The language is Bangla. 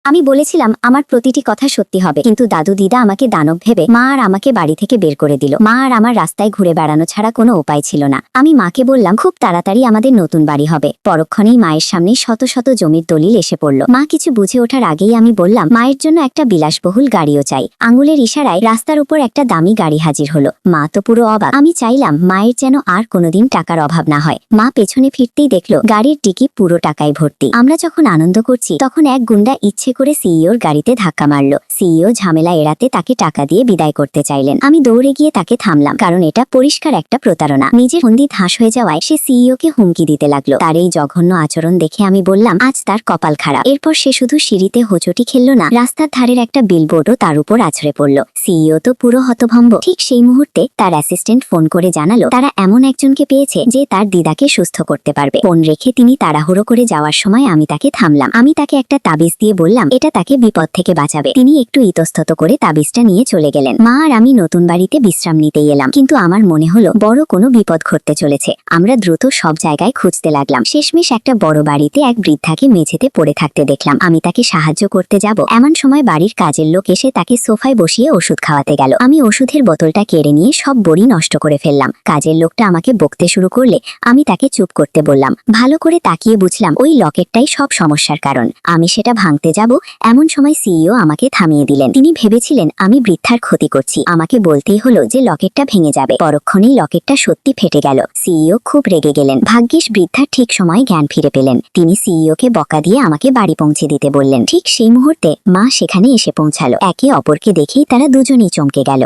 আমি বলেছিলাম আমার প্রতিটি কথা সত্যি হবে, কিন্তু দাদু দিদা আমাকে দানব ভেবে মা আর আমাকে বাড়ি থেকে বের করে দিল। মা আর আমার রাস্তায় ঘুরে বেড়ানো ছাড়া কোনো উপায় ছিল না। আমি মাকে বললাম খুব তাড়াতাড়ি আমাদের নতুন বাড়ি হবে। পরক্ষণেই মায়ের সামনে শত শত জমির দলিল এসে পড়ল। মা কিছু বুঝে ওঠার আগেই আমি বললাম মায়ের জন্য একটা বিলাসবহুল গাড়িও চাই। আঙুলের ইশারায় রাস্তার উপর একটা দামি গাড়ি হাজির হলো। মা তো পুরো অবাক। আমি চাইলাম মায়ের যেন আর কোনোদিন টাকার অভাব না হয়। মা পেছনে ফিরতেই দেখলো গাড়ির ডিকি পুরো টাকায় ভর্তি। আমরা যখন আনন্দ করছি তখন এক গুন্ডা ইচ্ছে করে সিইওর গাড়িতে ধাক্কা মারল। সিইও ঝামেলা এড়াতে তাকে টাকা দিয়ে বিদায় করতে চাইলেন। আমি দৌড়ে গিয়ে তাকে থামলাম, কারণ এটা পরিষ্কার একটা প্রতারণা। নিজের ফন্দি ধাঁস হয়ে যাওয়ায় সে সিইওকে হুমকি দিতে লাগলো। তার এই জঘন্য আচরণ দেখে আমি বললাম আজ তার কপাল খারাপ। এরপর সে শুধু সিঁড়িতে হোঁচটি খেলল না, রাস্তার ধারের একটা বিলবোর্ডও তার উপর আছড়ে পড়ল। সিইও তো পুরো হতভম্ব। ঠিক সেই মুহূর্তে তার অ্যাসিস্ট্যান্ট ফোন করে জানালো তারা এমন একজনকে পেয়েছে যে তার দিদাকে সুস্থ করতে পারবে। ফোন রেখে তিনি তাড়াহুড়ো করে যাওয়ার সময় আমি তাকে থামলাম। আমি তাকে একটা তাবিজ দিয়ে বললাম এটা তাকে বিপদ থেকে বাঁচাবে। তিনি একটু ইতস্তত করে তাবিজটা নিয়ে চলে গেলেন। মা আর আমি নতুন বাড়িতে বিশ্রাম নিতেই এলাম, কিন্তু আমার মনে হলো বড় কোনো বিপদ ঘটতে চলেছে। আমরা দ্রুত সব জায়গায় খুঁজতে লাগলাম। শেষমেশ একটা বড় বাড়িতে এক বৃদ্ধাকে মেঝেতে পড়ে থাকতে দেখলাম। আমি তাকে সাহায্য করতে যাব, এমন সময় বাড়ির কাজের লোক এসে তাকে সোফায় বসিয়ে ওষুধ খাওয়াতে গেল। আমি ওষুধের বোতলটা কেড়ে নিয়ে সব বড়ি নষ্ট করে ফেললাম। কাজের লোকটা আমাকে বকতে শুরু করলে আমি তাকে চুপ করতে বললাম। ভালো করে তাকিয়ে বুঝলাম ওই লকেটটাই সব সমস্যার কারণ। আমি সেটা ভাঙতে যাব, এমন সময় সিইও আমাকে থামিয়ে দিলেন। তিনি ভেবেছিলেন আমি বৃদ্ধার ক্ষতি করছি। আমাকে বলতেই হলো যে লকেটটা ভেঙে যাবে। পরক্ষণেই লকেটটা সত্যি ফেটে গেল। সিইও খুব রেগে গেলেন। ভাগ্যিস বৃদ্ধা ঠিক সময় জ্ঞান ফিরে পেলেন। তিনি সিইওকে বকা দিয়ে আমাকে বাড়ি পৌঁছে দিতে বললেন। ঠিক সেই মুহূর্তে মা সেখানে এসে পৌঁছালো। একে অপরকে দেখেই তারা দুজনেই চমকে গেল।